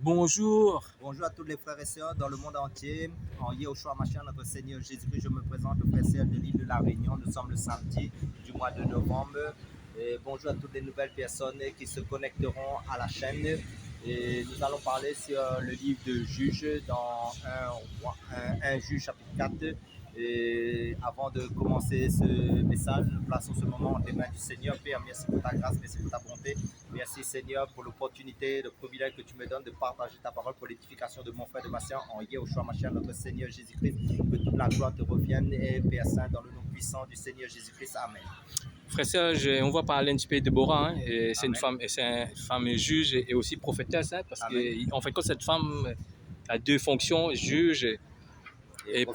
Bonjour. Bonjour à tous les frères et sœurs dans le monde entier. En Yeshua Mashiach, notre Seigneur Jésus-Christ, je me présente le frère et sœur de l'île de la Réunion. Nous sommes le samedi du mois de novembre. Et bonjour à toutes les nouvelles personnes qui se connecteront à la chaîne. Et nous allons parler sur le livre de Juges dans 1 Juge chapitre 4. Et avant de commencer ce message, nous plaçons ce moment entre les mains du Seigneur. Père, merci pour ta grâce, merci pour ta bonté. Merci Seigneur pour l'opportunité, le privilège que tu me donnes de partager ta parole pour l'édification de mon frère et de ma sœur en Yeshua Mashiach, notre Seigneur Jésus-Christ. Que toute la gloire te revienne et Père Saint dans le nom puissant du Seigneur Jésus-Christ. Amen. Frère Serge, on va parler un petit peu de Déborah. Hein, c'est une femme juge et aussi prophétesse. Hein, parce qu'en fait, quand cette femme a deux fonctions, juge et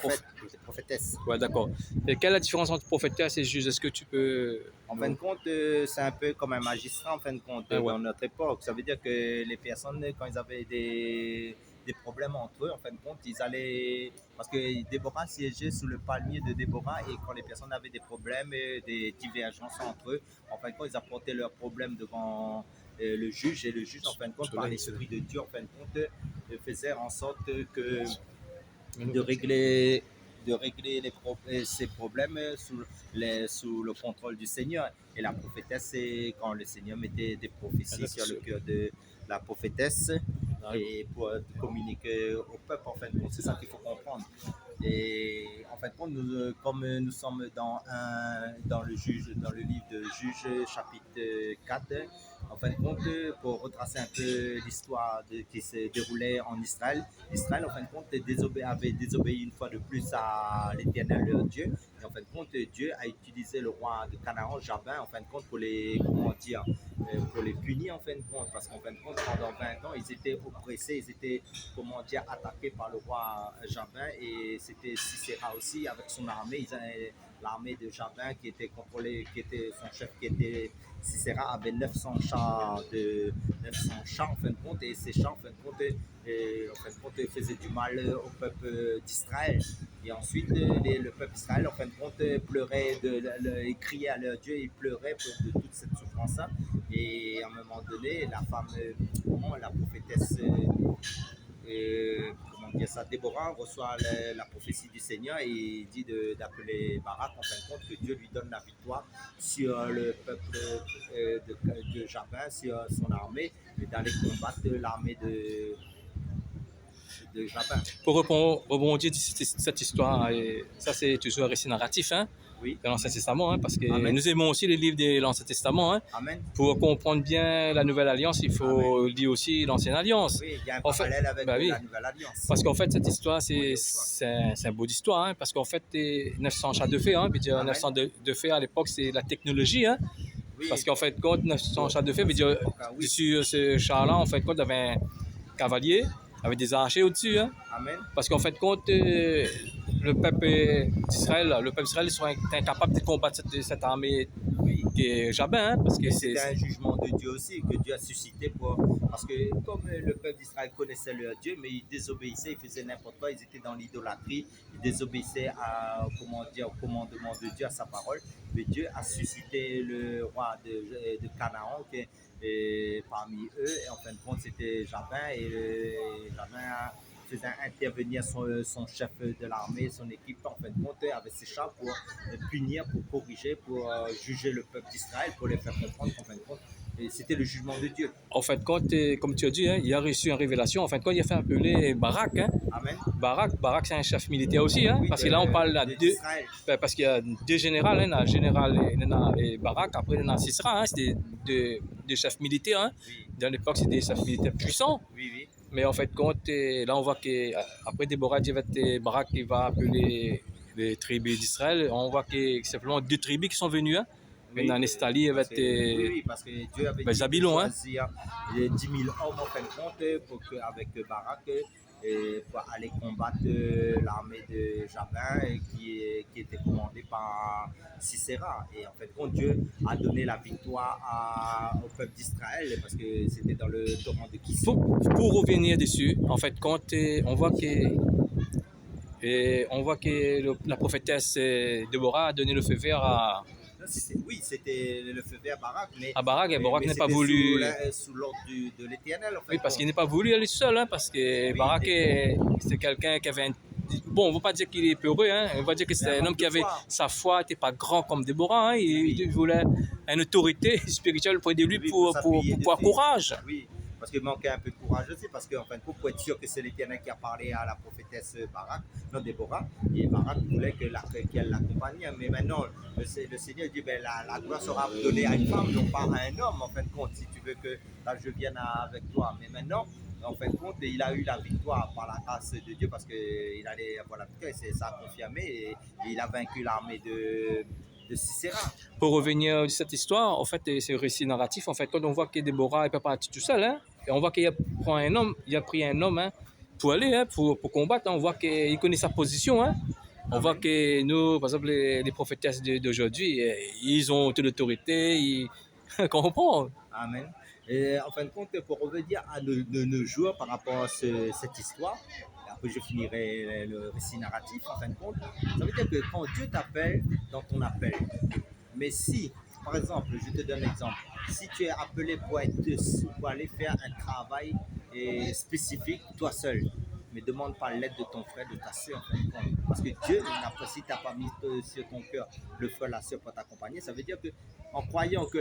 prophétesse. Ouais, d'accord. Et quelle est la différence entre prophétesse et juge? Est-ce que tu peux... En fin de compte, c'est un peu comme un magistrat en fin de compte dans notre époque. Ça veut dire que les personnes, quand ils avaient des problèmes entre eux, en fin de compte, ils allaient... Parce que Déborah siégeait sous le palmier de Déborah et quand les personnes avaient des problèmes, des divergences entre eux, en fin de compte, ils apportaient leurs problèmes devant le juge et le juge, en fin de compte, par l'Esprit de Dieu, en fin de compte, faisait en sorte que de régler ces problèmes sous le contrôle du Seigneur. Et la prophétesse, c'est quand le Seigneur mettait des prophéties sur le cœur de la prophétesse et pour communiquer au peuple. En fin de compte, c'est ça qu'il faut comprendre. Et en fin de compte, comme nous sommes dans le livre de Juges chapitre 4, en fin de compte, pour retracer un peu l'histoire qui s'est déroulée en Israël, Israël, en fin de compte, avait désobéi une fois de plus à l'Éternel leur Dieu. Et en fin de compte, Dieu a utilisé le roi de Canaan, Jabin, en fin de compte, pour les punir, en fin de compte. Parce qu'en fin de compte, pendant 20 ans, ils étaient oppressés, ils étaient, attaqués par le roi Jabin. Et c'était Sisera aussi, avec son armée. Ils avaient l'armée de Jabin qui était contrôlée, qui était son chef, qui était Sisera, avait 900 chars en fin de compte, et ces chars en fin de compte faisaient du mal au peuple d'Israël. Et ensuite le peuple d'Israël en fin de compte pleurait, ils criaient à leur Dieu, ils pleuraient de toute cette souffrance-là. Et à un moment donné, la prophétesse Déborah reçoit la prophétie du Seigneur et dit d'appeler Barak, en fin de compte, que Dieu lui donne la victoire sur le peuple de Jabin, sur son armée, et d'aller combattre l'armée de Jabin. Pour rebondir cette histoire, et ça c'est toujours un récit narratif, hein, oui, de l'Ancien Testament, hein, parce que nous aimons aussi les livres de l'Ancien Testament. Hein. Amen. Pour comprendre bien la Nouvelle Alliance, il faut lire aussi l'Ancienne Alliance. Oui, il y a un parallèle avec la Nouvelle Alliance. Parce qu'en fait, cette histoire, c'est un beau d'histoire, hein, parce qu'en fait, 900 chars de fer, hein, 900 de fer à l'époque, c'est la technologie, hein. Oui. Parce qu'en fait, quand 900 chars de fer, sur ce char-là, en fait, quand il y avait un cavalier, avec des archers au-dessus. Hein? Amen. Parce qu'en fait, compte, le peuple d'Israël serait incapable de combattre cette armée qui est Jabin. Hein? Parce que c'est un jugement de Dieu aussi que Dieu a suscité. Parce que comme le peuple d'Israël connaissait leur Dieu, mais ils désobéissaient, ils faisaient n'importe quoi, ils étaient dans l'idolâtrie, ils désobéissaient au commandement de Dieu, à sa parole. Mais Dieu a suscité le roi de Canaan parmi eux, et en fin de compte c'était Jabin, et Jabin faisait intervenir son chef de l'armée, son équipe en fin de compte avec ses chars pour punir, pour corriger, pour juger le peuple d'Israël, pour les faire comprendre qu'en fin de compte c'était le jugement de Dieu. En fin de compte, comme tu as dit, hein, il a reçu une révélation. En fin de compte, il a fait appeler Barak. Hein. Amen. Barak, c'est un chef militaire aussi. Hein, oui, parce que là, on parle parce qu'il y a deux générales. Hein, le général et Barak. Après, il y a Sisera. Hein, c'est des chefs militaires. Hein. Oui. Dans l'époque, c'est des chefs militaires puissants. Oui, oui. Mais en fait, compte, là, on voit qu'après Déborah, Barak il va appeler les tribus d'Israël. On voit que c'est simplement deux tribus qui sont venues. Hein. Oui, en Estalie, parce que Dieu avait choisi 10 000 hommes en fin de compte avec Barak pour aller combattre l'armée de Jabin qui était commandée par Sisera. Et en fait, Dieu a donné la victoire au peuple d'Israël parce que c'était dans le torrent de Kissou. Pour revenir dessus, en fait, quand on voit que la prophétesse Déborah a donné le feu vert Oui, c'était le feu vert Barak, À Barak, et Barak mais n'est pas c'était voulu. sous l'ordre de l'Éternel, en Oui, fait. parce qu'il n'est pas voulu aller seul, hein, parce que Oui, Barak, c'est quelqu'un qui avait un... Bon, on ne va pas dire qu'il est peureux, hein, on va dire que mais c'est un homme qui avait... foi. Sa foi n'était pas grand comme Déborah, hein, Oui. il voulait une autorité spirituelle auprès de lui Oui, pour s'appuyer avoir dessus. courage. Oui, parce qu'il manquait un peu de courage aussi, parce qu'en fin de compte, pour être sûr que c'est l'Éternel qui a parlé à la prophétesse Barak, non Déborah, et Barak voulait qu'elle l'accompagne, mais maintenant, le Seigneur dit, ben, la gloire sera donnée à une femme, non pas à un homme, en fin de compte, si tu veux que là, je vienne avec toi. Mais maintenant, en fin de compte, il a eu la victoire par la grâce de Dieu, parce qu'il allait avoir la victoire, et ça a confirmé, et il a vaincu l'armée de Sisera. Pour revenir à cette histoire, en fait, c'est un récit narratif. En fait, quand on voit que Déborah n'est pas parti tout seul, hein, et on voit qu'il a pris un homme hein, pour aller, hein, pour combattre. Hein, on voit qu'il connaît sa position. Hein. On voit que nous, par exemple, les prophétesses d'aujourd'hui, ils ont toute l'autorité, ils comprennent. Amen. Et en fin de compte, pour revenir à nos jours par rapport à cette histoire, et après je finirai le récit narratif, en fin de compte, ça veut dire que quand Dieu t'appelle dans ton appel, mais si, par exemple, je te donne un exemple, si tu es appelé pour aller faire un travail spécifique, toi seul, mais demande pas l'aide de ton frère, de ta soeur, en fin de compte. Parce que Dieu, si tu n'as pas mis sur ton cœur le frère, la soeur pour t'accompagner, ça veut dire que en croyant que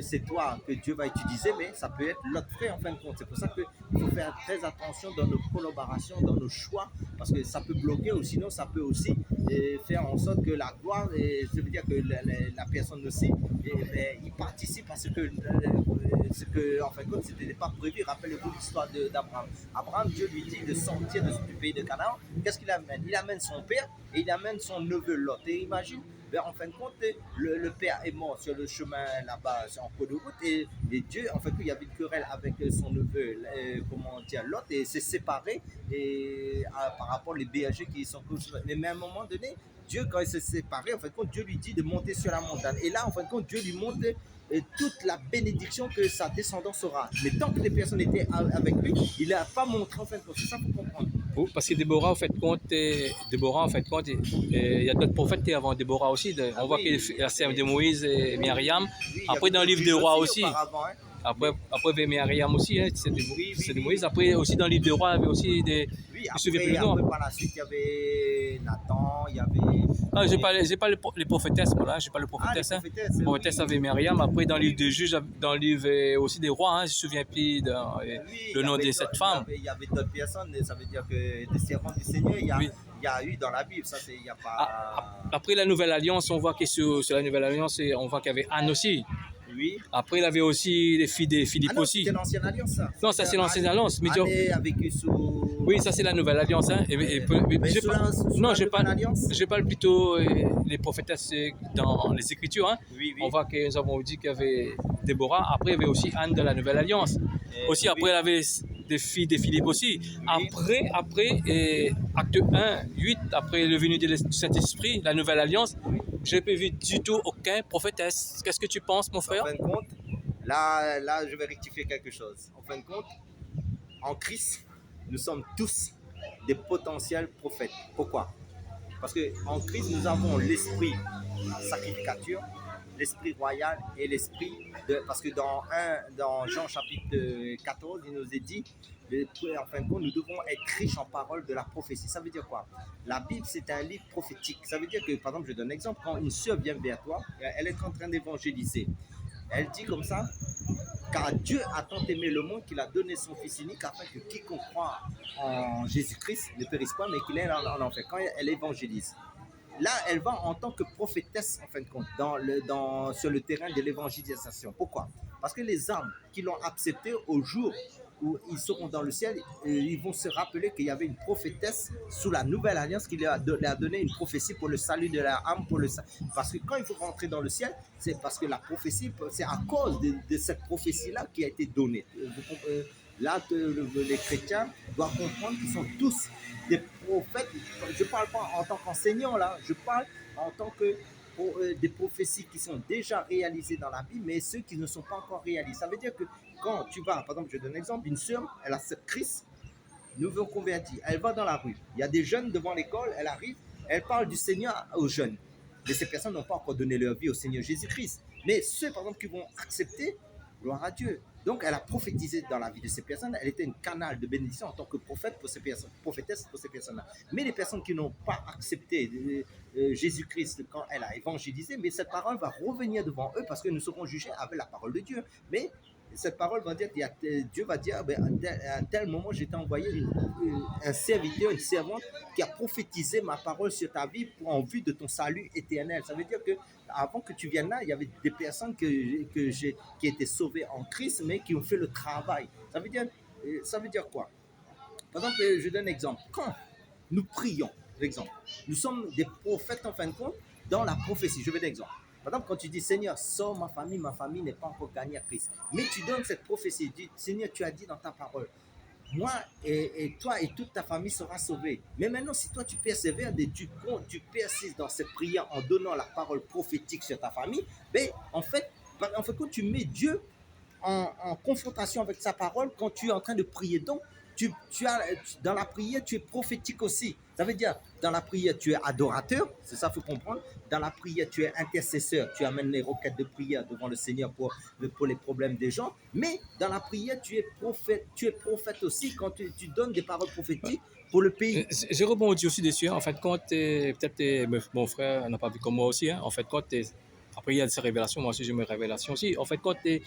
c'est toi que Dieu va utiliser, mais ça peut être l'autre frère en fin de compte. C'est pour ça qu'il faut faire très attention dans nos collaborations, dans nos choix, parce que ça peut bloquer ou sinon ça peut aussi faire en sorte que la gloire, ça veut dire que la personne aussi, il participe à ce que en fin de compte, ce n'était pas prévu. Rappelez-vous l'histoire d'Abraham. Abraham, Dieu lui dit de sortir du pays de Canaan. Qu'est-ce qu'il amène? Il amène son père et il amène son neveu Lot. Et imagine, ben, en fin de compte, le père est mort sur le chemin là-bas, en cours de route, et Dieu, en fait, il y avait une querelle avec son neveu, comment dire, Lot, et s'est séparé par rapport aux bergers qui sont close. Mais à un moment donné, Dieu, quand il s'est séparé, en fait, Dieu lui dit de monter sur la montagne. Et là, en fin de compte, Dieu lui montre toute la bénédiction que sa descendance aura. Mais tant que les personnes étaient avec lui, il n'a pas montré, en fin de compte. C'est ça qu'il faut comprendre. Parce que Déborah, en fait, il y a d'autres prophètes avant Déborah aussi. On voit qu'il y a la sœur de Moïse et Myriam. Oui, après, dans le livre de Rois aussi. Hein. Après, il y avait Myriam aussi, hein, c'est de Moïse. Après, aussi dans le livre de Rois, il y avait aussi des. Oui, après, par la suite, il y avait Nathan, il y avait. Ah, j'ai pas les prophétesses, voilà, j'ai pas le prophétesse. Ah, les prophétesses avait Myriam. Après, dans le livre de Juges, dans le livre aussi des rois, hein, je me souviens plus le nom de cette femme. Il y avait d'autres personnes, ça veut dire que des servants du Seigneur, il y a eu dans la Bible, ça, il n'y a pas. Après la Nouvelle Alliance, on voit que sur la Nouvelle Alliance, on voit qu'il y avait Anne aussi. Oui. Après, il avait aussi les filles de Philippe aussi. C'est l'Ancienne Alliance, ça. Non, ça c'est l'Ancienne Alliance. Mais Anne a vécu sous. Oui, ça c'est la Nouvelle Alliance. Hein. Je parle plutôt les prophétesses dans les Écritures. Hein. Oui. On voit que nous avons dit qu'il y avait Déborah. Après, il y avait aussi Anne de la Nouvelle Alliance. Après, il y avait des filles de Philippe aussi. Oui. Après, acte 1, 8, après le venu du Saint-Esprit, la Nouvelle Alliance, je n'ai pas vu du tout aucun prophétesse. Qu'est-ce que tu penses, mon frère? En fin de compte, là, je vais rectifier quelque chose. En fin de compte, en Christ, nous sommes tous des potentiels prophètes. Pourquoi? Parce qu'en Christ, nous avons l'esprit sacrificature, l'esprit royal et l'esprit de... Parce que dans Jean chapitre 14, il nous est dit, en fin de compte, nous devons être riches en paroles de la prophétie. Ça veut dire quoi? La Bible, c'est un livre prophétique. Ça veut dire que, par exemple, je donne un exemple, quand une sœur vient vers toi, elle est en train d'évangéliser. Elle dit comme ça, car Dieu a tant aimé le monde qu'il a donné son Fils unique afin que quiconque croit en Jésus-Christ ne périsse pas, mais qu'il ait en enfer. Quand elle évangélise, là, elle va en tant que prophétesse, en fin de compte, sur le terrain de l'évangélisation. Pourquoi? Parce que les âmes qui l'ont accepté au jour où ils seront dans le ciel, ils vont se rappeler qu'il y avait une prophétesse sous la nouvelle alliance qui leur a donné une prophétie pour le salut de leur âme. Parce que quand il faut rentrer dans le ciel, c'est parce que la prophétie, c'est à cause de cette prophétie-là qui a été donnée. Là, les chrétiens doivent comprendre qu'ils sont tous des prophètes. Je ne parle pas en tant qu'enseignant, là, je parle en tant que des prophéties qui sont déjà réalisées dans la Bible, mais ceux qui ne sont pas encore réalisés. Ça veut dire que quand tu vas, par exemple, je donne un exemple, une sœur, elle a cette Christ, nouveau converti, elle va dans la rue, il y a des jeunes devant l'école, elle arrive, elle parle du Seigneur aux jeunes. mais ces personnes n'ont pas encore donné leur vie au Seigneur Jésus-Christ. Mais ceux, par exemple, qui vont accepter, gloire à Dieu. Donc, elle a prophétisé dans la vie de ces personnes. Elle était un canal de bénédiction en tant que prophète pour ces personnes, prophétesse pour ces personnes-là. Mais les personnes qui n'ont pas accepté Jésus-Christ quand elle a évangélisé, mais cette parole va revenir devant eux parce que nous serons jugés avec la parole de Dieu. Mais cette parole va dire, Dieu va dire, à un tel moment, j'ai envoyé un serviteur, une servante qui a prophétisé ma parole sur ta vie en vue de ton salut éternel. Ça veut dire que avant que tu viennes là, il y avait des personnes qui étaient sauvées en Christ, mais qui ont fait le travail. Ça veut dire quoi? Par exemple, je donne un exemple. Quand nous prions, exemple, nous sommes des prophètes en fin de compte dans la prophétie. Je veux un exemple. Par exemple, quand tu dis, Seigneur, sors ma famille n'est pas encore gagnée à Christ. Mais tu donnes cette prophétie, dis, Seigneur, tu as dit dans ta parole, moi et toi et toute ta famille sera sauvée. Mais maintenant, si toi tu persévères, tu persistes dans cette prière en donnant la parole prophétique sur ta famille, ben, en fait, quand tu mets Dieu en confrontation avec sa parole quand tu es en train de prier. Donc, dans la prière, tu es prophétique aussi. Ça veut dire, dans la prière, tu es adorateur, c'est ça qu'il faut comprendre. Dans la prière, tu es intercesseur, tu amènes les requêtes de prière devant le Seigneur pour les problèmes des gens. Mais dans la prière, tu es prophète aussi quand tu donnes des paroles prophétiques pour le pays. J'ai rebondi aussi dessus. En fait, quand peut-être mon frère n'a pas vu comme moi aussi. En fait, après, il y a ces révélations. Moi aussi, j'ai mes révélations aussi. En fait, il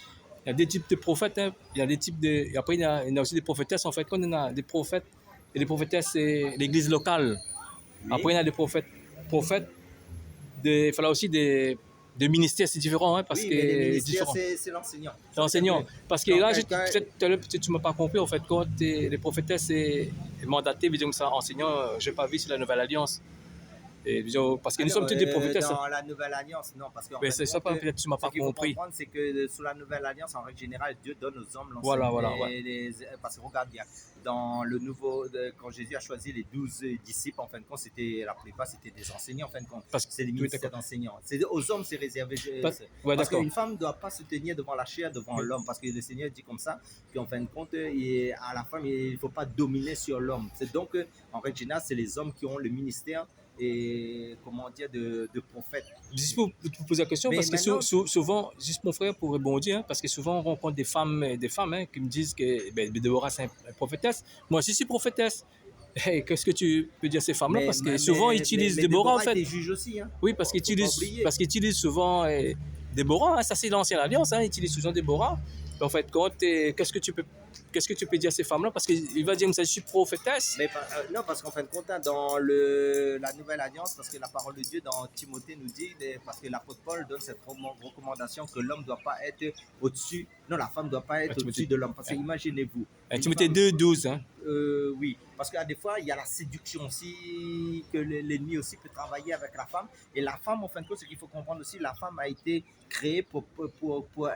y a des types de prophètes, il y a des types de. Et après, il y a aussi des prophétesses. En fait, quand on a des prophètes et des prophétesses, c'est l'église locale. Oui. Après, il y a des prophètes. Il fallait aussi des ministères, c'est différent. Hein, parce oui, que mais les ministères, c'est l'enseignant. L'enseignant. Parce que là, peut-être tu ne m'as pas compris. En fait, quand les prophétesses est mandaté, disons que ça, enseignant, je n'ai pas vu sur la Nouvelle Alliance. Et, parce que nous sommes tous des prophétesses. Dans la Nouvelle Alliance, non. Parce que c'est ça, peut-être tu ne m'as pas compris. C'est que sous la Nouvelle Alliance, en règle générale, Dieu donne aux hommes l'enseignement. Voilà. Parce que regarde bien, dans le nouveau, quand Jésus a choisi les 12 disciples, en fin de compte, la plupart, c'était des enseignants, en fin de compte. Parce que c'est des ministères d'enseignants. Aux hommes, c'est réservé. Parce qu'une femme ne doit pas se tenir devant la chair, devant l'homme. Parce que le Seigneur dit comme ça, qu'en fin de compte, à la femme, il ne faut pas dominer sur l'homme. Donc, en règle générale, c'est les hommes qui ont le ministère et comment dire de prophète. Juste pour te poser la question, mais parce maintenant, que souvent, juste mon frère pour rebondir, hein, parce que souvent on rencontre des femmes hein, qui me disent que Déborah c'est une prophétesse. Moi aussi je suis prophétesse. Hey, qu'est-ce que tu peux dire à ces femmes-là? Parce que souvent ils utilisent Déborah en fait. Des juges aussi, hein. Oui, parce qu'ils utilisent souvent Déborah, hein, ça c'est l'ancienne alliance, hein, ils utilisent souvent Déborah. En fait, qu'est-ce que tu peux dire à ces femmes-là? Parce qu'il va dire que je suis prophétesse. Mais, non, parce qu'en fin de compte, dans la Nouvelle Alliance, parce que la parole de Dieu dans Timothée nous dit, parce que l'apôtre Paul donne cette recommandation que l'homme ne doit pas être au-dessus, non, la femme ne doit pas être au-dessus de l'homme. Parce que imaginez-vous. Timothée 2:12. Hein? Oui, parce qu'à des fois, il y a la séduction aussi, que l'ennemi aussi peut travailler avec la femme. Et la femme, en fin de compte, ce qu'il faut comprendre aussi, la femme a été créée pour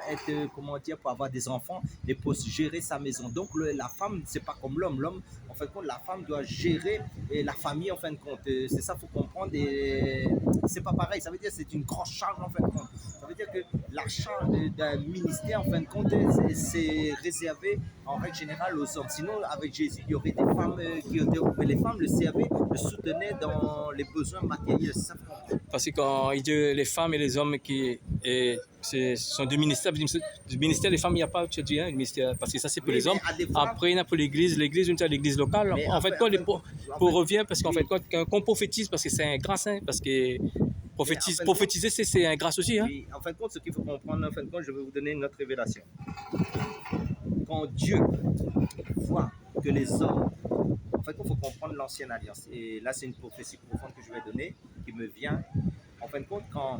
être, comment dire, pour avoir des enfants et pour gérer sa maison. Donc, la femme, c'est pas comme l'homme. L'homme, en fin de compte, la femme doit gérer la famille, en fin de compte. C'est ça, il faut comprendre. Et c'est pas pareil. Ça veut dire que c'est une grande charge, en fin de compte. Ça veut dire que la charge d'un ministère, en fin de compte, c'est réservé en règle générale aux hommes. Sinon, avec Jésus, il y aurait des femmes qui étaient, mais les femmes le servaient, le soutenaient dans les besoins matériels. Ça, parce que quand il dit les femmes et les hommes qui sont deux ministères, du ministère des femmes, il n'y a pas, tu as dit, hein, ministère, parce que ça c'est pour les hommes. Après, il y a pour l'église, l'église locale. En fait, quand pour revient, parce qu'en fait, quand on prophétise, parce que c'est un grâce, hein, parce que prophétiser, c'est un grâce aussi. Hein. Oui, en fin de compte, ce qu'il faut comprendre, en fin de compte, je vais vous donner une autre révélation. Quand Dieu voit que les hommes, en fait, il faut comprendre l'ancienne alliance. Et là, c'est une prophétie profonde que je vais donner, qui me vient. En fin de compte, quand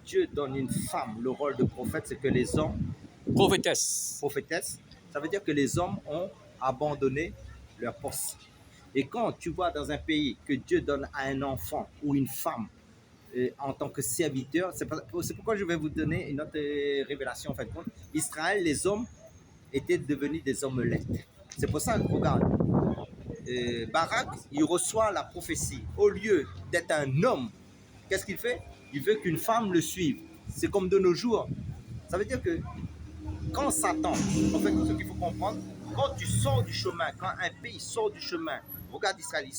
Dieu donne une femme le rôle de prophète, c'est que les hommes... Prophétesse, ça veut dire que les hommes ont abandonné leur poste. Et quand tu vois dans un pays que Dieu donne à un enfant ou une femme en tant que serviteur, c'est pourquoi je vais vous donner une autre révélation. En fin de compte, Israël, les hommes étaient devenus des hommes laids. C'est pour ça que, regarde, Barak, il reçoit la prophétie. Au lieu d'être un homme, qu'est-ce qu'il fait? Il veut qu'une femme le suive. C'est comme de nos jours. Ça veut dire que quand Satan, en fait, ce qu'il faut comprendre, quand tu sors du chemin, quand un pays sort du chemin Regarde Israël,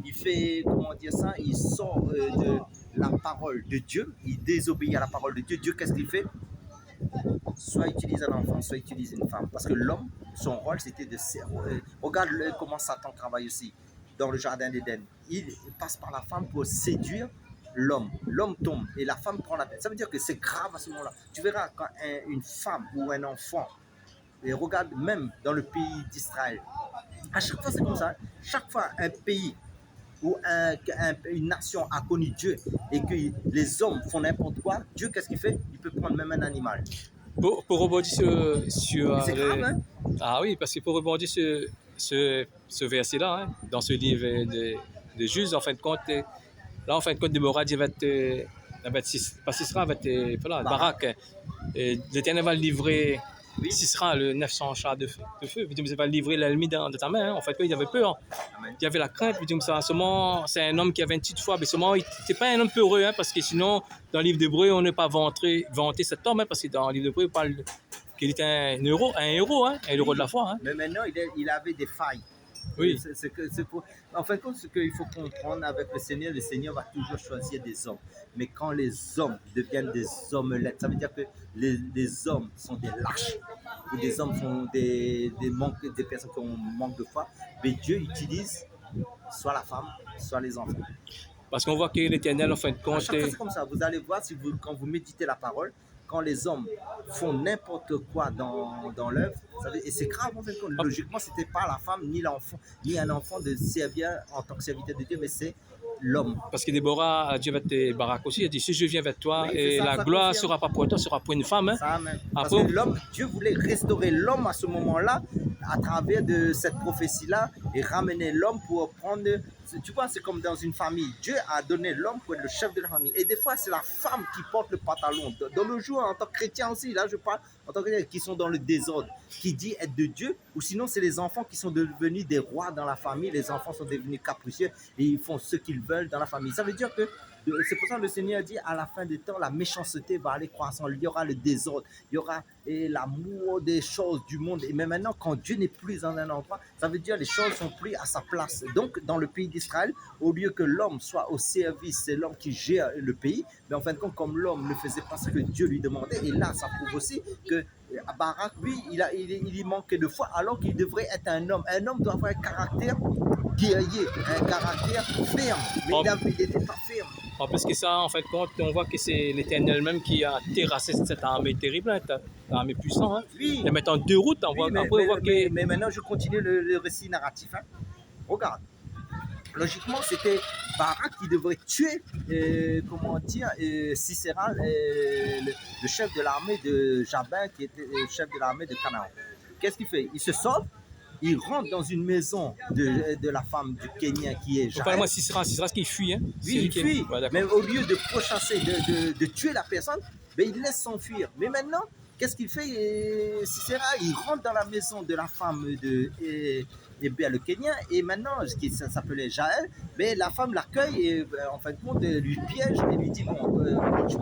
il fait, comment dire ça, il sort de la parole de Dieu, il désobéit à la parole de Dieu. Dieu, qu'est-ce qu'il fait? Soit utilise un enfant, soit utilise une femme. Parce que l'homme, son rôle, c'était de servir. Regarde comment Satan travaille aussi dans le jardin d'Éden. Il passe par la femme pour séduire l'homme. L'homme tombe et la femme prend la tête. Ça veut dire que c'est grave à ce moment-là. Tu verras quand une femme ou un enfant, et regarde même dans le pays d'Israël, à chaque fois c'est comme ça. Chaque fois un pays ou une nation a connu Dieu et que les hommes font n'importe quoi, Dieu, qu'est-ce qu'il fait? Il peut prendre même un animal. Pour rebondir sur C'est grave, hein? Ah oui, parce que pour rebondir sur ce verset-là, hein, dans ce livre de Juges, en fin de compte, là, en fin de compte, Déborah dit va être pas Sisera, va être voilà, Barak. L'Éternel va livrer Sisera, le 900 chars de feu. Il va livrer l'ennemi de ta main. Hein. En fait, il avait peur. Amen. Il avait la crainte. Puis, ça, c'est un homme qui avait une petite foi. Mais seulement, il n'était pas un homme peureux, hein, parce que sinon, dans le livre d'Hébreu, on n'est pas vanté cet homme, hein, parce que dans le livre d'Hébreu, il parle qu'il était un héros, hein, un héros de la foi. Hein. Mais maintenant, il avait des failles. Oui. En fin de compte, ce qu'il faut comprendre avec le Seigneur va toujours choisir des hommes. Mais quand les hommes deviennent des omelettes, ça veut dire que les hommes sont des lâches, ou des hommes sont des personnes qui ont manque de foi. Mais Dieu utilise soit la femme, soit les enfants. Parce qu'on voit que l'Éternel, en fin de compte... C'est comme ça. Vous allez voir, quand vous méditez la parole, quand les hommes font n'importe quoi dans l'œuvre, et c'est grave en fait. Logiquement, c'était pas la femme ni l'enfant, ni un enfant de servir en tant que serviteur de Dieu, mais c'est l'homme. Parce que Déborah a dit vers tes Barak aussi, elle dit si je viens vers toi, oui, et la gloire ne sera pas pour toi, sera pour une femme. Hein. Ça, parce que l'homme, Dieu voulait restaurer l'homme à ce moment-là, à travers de cette prophétie-là, et ramener l'homme pour prendre. Tu vois, c'est comme dans une famille. Dieu a donné l'homme pour être le chef de la famille. Et des fois, c'est la femme qui porte le pantalon. Dans le jour, en tant que chrétien aussi, là, je parle en tant que chrétien, qui sont dans le désordre, qui dit être de Dieu, ou sinon, c'est les enfants qui sont devenus des rois dans la famille. Les enfants sont devenus capricieux et ils font ce qu'ils veulent dans la famille. Ça veut dire que c'est pour ça que le Seigneur dit à la fin des temps, la méchanceté va aller croissant. Il y aura le désordre, il y aura l'amour des choses du monde. Et même maintenant, quand Dieu n'est plus dans un endroit, ça veut dire les choses sont plus à sa place. Donc, dans le pays d'Israël, au lieu que l'homme soit au service, c'est l'homme qui gère le pays. Mais en fin de compte, comme l'homme ne faisait pas ce que Dieu lui demandait, et là, ça prouve aussi que Barak, lui, il manquait de foi, alors qu'il devrait être un homme. Un homme doit avoir un caractère guerrier, un caractère ferme. Mais il n'était pas ferme. En plus que ça, en fin de compte, on voit que c'est l'Éternel même qui a terrassé cette armée terrible, hein, cette armée puissante. Hein. Oui. Et maintenant deux routes, on voit, mais maintenant, je continue le récit narratif. Hein. Regarde. Logiquement, c'était Barak qui devrait tuer, Sisera, le chef de l'armée de Jabin, qui était le chef de l'armée de Canaan. Qu'est-ce qu'il fait? Il se sauve. Il rentre dans une maison de la femme du Kenyan qui est Jaël. Parle-moi Sisera, ce qu'il fuit. Hein? Oui, il fuit. Ouais, mais au lieu de pourchasser, de tuer la personne, ben, il laisse s'enfuir. Mais maintenant, qu'est-ce qu'il fait? Sisera, il rentre dans la maison de la femme de le Kenyan. Et maintenant, ça s'appelait Jaël, mais la femme l'accueille et en fin de compte, lui piège et lui dit bon, je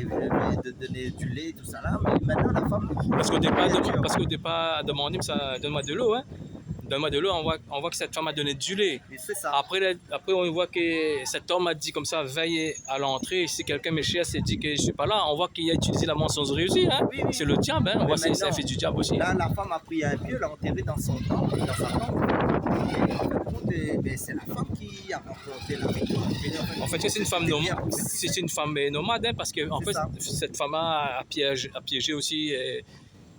vais te donner du lait, tout ça là. Mais maintenant, la femme. Parce qu'au départ, demandé, ça donne-moi de l'eau, hein. Donne-moi de l'eau, on voit que cette femme a donné du lait. C'est ça. Après, on voit que cet homme a dit comme ça, veille à l'entrée. Si quelqu'un me cherche et dit que je ne suis pas là, on voit qu'il a utilisé la mensongerie aussi. Hein? Oui. C'est le diable, hein? On voit que c'est un fils du diable aussi. Là, la femme a pris un pieu, l'a enterré dans son temple, dans sa tombe. C'est la femme qui a remporté la victoire. En fait, c'est une femme nomade. C'est une femme nomade, hein, parce que en fait, cette femme a piégé aussi.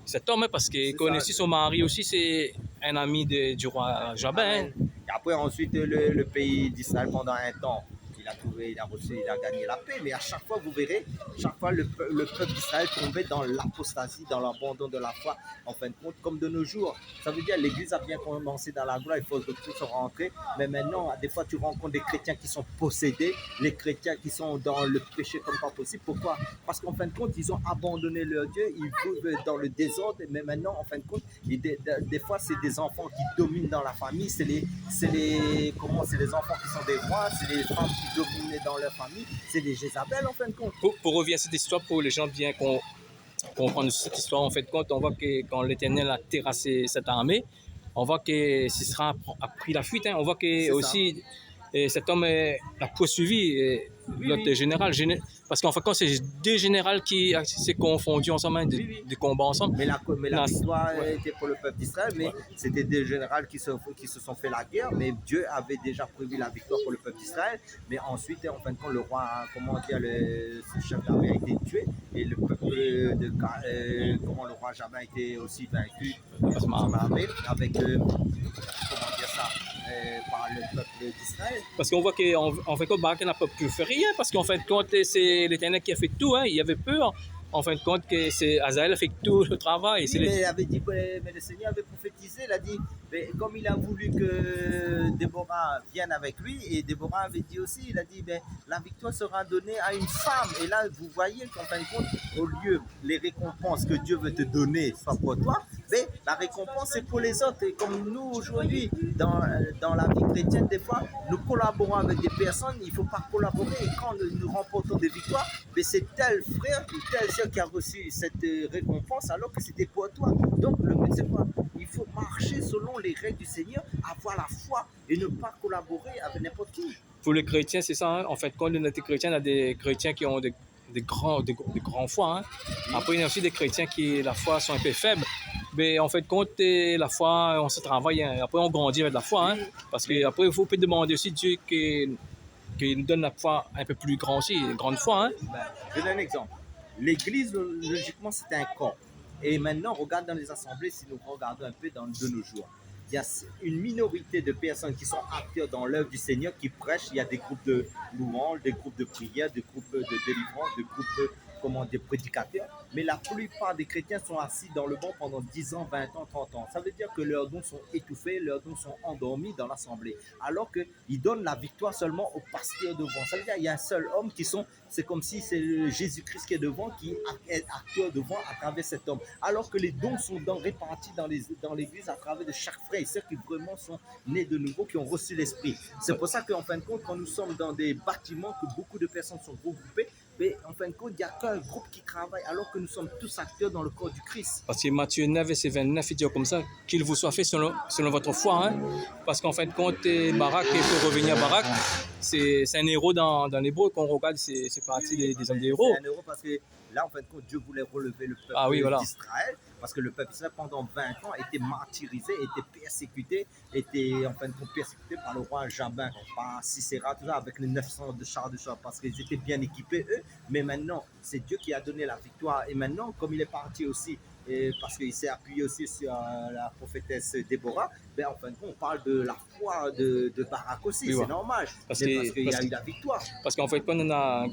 Cet homme, parce qu'il connaissait son mari aussi, c'est un ami du roi Jabin. Et après, ensuite, le pays d'Israël, pendant un temps, il a gagné la paix. Mais à chaque fois, vous verrez, chaque fois, le peuple d'Israël tombait dans l'apostasie, dans l'abandon de la foi, en fin de compte, comme de nos jours. Ça veut dire l'Église a bien commencé dans la gloire, il faut que tous sont rentrés. Mais maintenant, des fois, tu rencontres des chrétiens qui sont possédés, les chrétiens qui sont dans le péché comme pas possible. Pourquoi? Parce qu'en fin de compte, ils ont abandonné leur Dieu, ils vivent dans le désordre. Mais maintenant, en fin de compte, des fois, c'est des enfants qui dominent dans la famille, c'est les enfants qui sont des rois, c'est les femmes qui dominent dans leur famille, c'est des Jézabel en fin de compte. Pour revenir à cette histoire, pour les gens bien comprendre cette histoire, en fin de compte, on voit que quand l'Éternel a terrassé cette armée, on voit que Sisera a pris la fuite. Hein. On voit que C'est ça. aussi cet homme a poursuivi l'autre général. Parce qu'en fait, quand c'est deux généraux qui s'est confondu ensemble, hein, des combats ensemble. Mais la Non, victoire ouais. était pour le peuple d'Israël, mais c'était des généraux qui se sont fait la guerre, mais Dieu avait déjà prévu la victoire pour le peuple d'Israël. Mais ensuite, en fin de compte, le roi, comment dire, ce chef d'armée a été tué, et le peuple comment le roi Jabin a été aussi vaincu son armée avec, comment dire ça, par le peuple d'Israël. Parce qu'on voit qu'en fin de compte, Barak n'a pas pu faire rien, parce qu'en fin de compte, c'est l'Éternel qui a fait tout. Hein. Il avait peur. En fin de compte, que c'est Azaël a fait tout le travail. Oui, mais, il avait dit, mais le Seigneur avait prophétisé, il a dit, mais comme il a voulu que Déborah vienne avec lui, et Déborah avait dit aussi, il a dit, mais la victoire sera donnée à une femme. Et là, vous voyez qu'en fin de compte, au lieu les récompenses que Dieu veut te donner soient pour toi, mais la récompense c'est pour les autres. Et comme nous aujourd'hui, dans la vie chrétienne, des fois, nous collaborons avec des personnes, il ne faut pas collaborer. Et quand nous remportons des victoires, mais c'est tel frère ou telle sœur qui a reçu cette récompense alors que c'était pour toi. Donc le but c'est quoi? Il faut marcher selon les règles du Seigneur, avoir la foi et ne pas collaborer avec n'importe qui. Pour les chrétiens, c'est ça. Hein. En fait, quand on est chrétien, il y a des chrétiens qui ont des grands foi. Hein. Après, il y a aussi des chrétiens qui, la foi, sont un peu faibles. Mais en fait, compte, la foi, on se travaille. Hein. Après, on grandit avec la foi. Hein. Parce qu'après, il faut peut demander aussi Dieu qui nous donne la foi un peu plus grande aussi, une grande foi. Hein. Je donne un exemple. L'église, logiquement, c'est un corps. Et maintenant, regarde dans les assemblées, si nous regardons un peu de nos jours. Il y a une minorité de personnes qui sont acteurs dans l'œuvre du Seigneur, qui prêchent. Il y a des groupes de louanges, des groupes de prière, des groupes de délivrance, des groupes des prédicateurs. Mais la plupart des chrétiens sont assis dans le banc pendant 10 ans, 20 ans, 30 ans. Ça veut dire que leurs dons sont étouffés, leurs dons sont endormis dans l'assemblée. Alors qu'ils donnent la victoire seulement au pasteur devant. Ça veut dire qu'il y a un seul homme c'est comme si c'est Jésus-Christ qui est devant, qui est acteur devant à travers cet homme. Alors que les dons sont répartis dans l'église à travers de chaque frère et sœur qui vraiment sont nés de nouveau, qui ont reçu l'esprit. C'est pour ça qu'en fin de compte, quand nous sommes dans des bâtiments, que beaucoup de personnes sont regroupées, mais en fin de compte, il n'y a qu'un groupe qui travaille alors que nous sommes tous acteurs dans le corps du Christ. Parce que Matthieu 9, verset 29, il dit comme ça, qu'il vous soit fait selon votre foi. Hein? Parce qu'en fin de compte, Barak, pour revenir à Barak, c'est un héros dans l'hébreu. Quand on regarde, c'est partie des hommes des héros. C'est un héros parce que là, en fin de compte, Dieu voulait relever le peuple d'Israël. Parce que le peuple d'Israël, pendant 20 ans, était martyrisé, était persécuté, était en fin de compte persécuté par le roi Jabin, par Sisera, tout ça, avec les 900 de chars parce qu'ils étaient bien équipés, eux. Mais maintenant, c'est Dieu qui a donné la victoire. Et maintenant, comme il est parti aussi, parce qu'il s'est appuyé aussi sur la prophétesse Déborah, ben, en fin de compte, on parle de la foi de Barak aussi, oui, c'est normal. Parce qu'il y a eu la victoire. Parce qu'en fait, quand on a un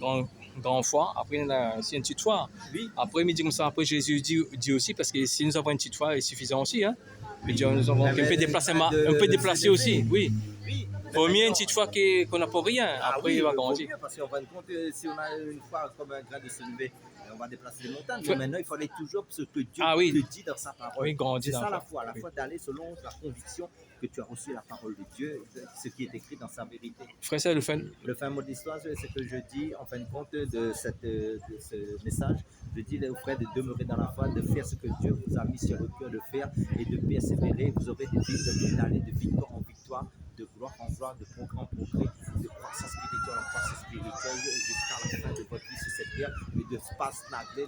grand foi, après on a aussi une petite foi. Oui. Après, il dit comme ça, après Jésus dit aussi, parce que si nous avons une petite foi, c'est suffisant aussi. Hein. Oui. Nous avons un peu déplacé aussi, oui. Oui. Vaut mieux une petite foi qu'on n'a pas rien, après oui, il va grandir. Parce qu'en fin de compte, si on a une foi comme un grain de sénévé, on va déplacer les montagnes. Mais maintenant, il fallait toujours ce que Dieu te dit dans sa parole. Oui, c'est ça la foi. La foi d'aller selon la conviction que tu as reçu la parole de Dieu, ce qui est écrit dans sa vérité. Frère, c'est le fin mot de l'histoire, c'est ce que je dis en fin de compte de ce message. Je dis aux frères de demeurer dans la foi, de faire ce que Dieu vous a mis sur le cœur de faire et de persévérer. Vous aurez des vies d'aller de victoire en victoire, de gloire en gloire, de progrès en progrès, de croissance spirituelle jusqu'à la fin de votre vie sur cette terre et de ne pas stagner,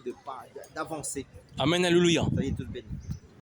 d'avancer. Amen, alléluia. Soyez tous bénis.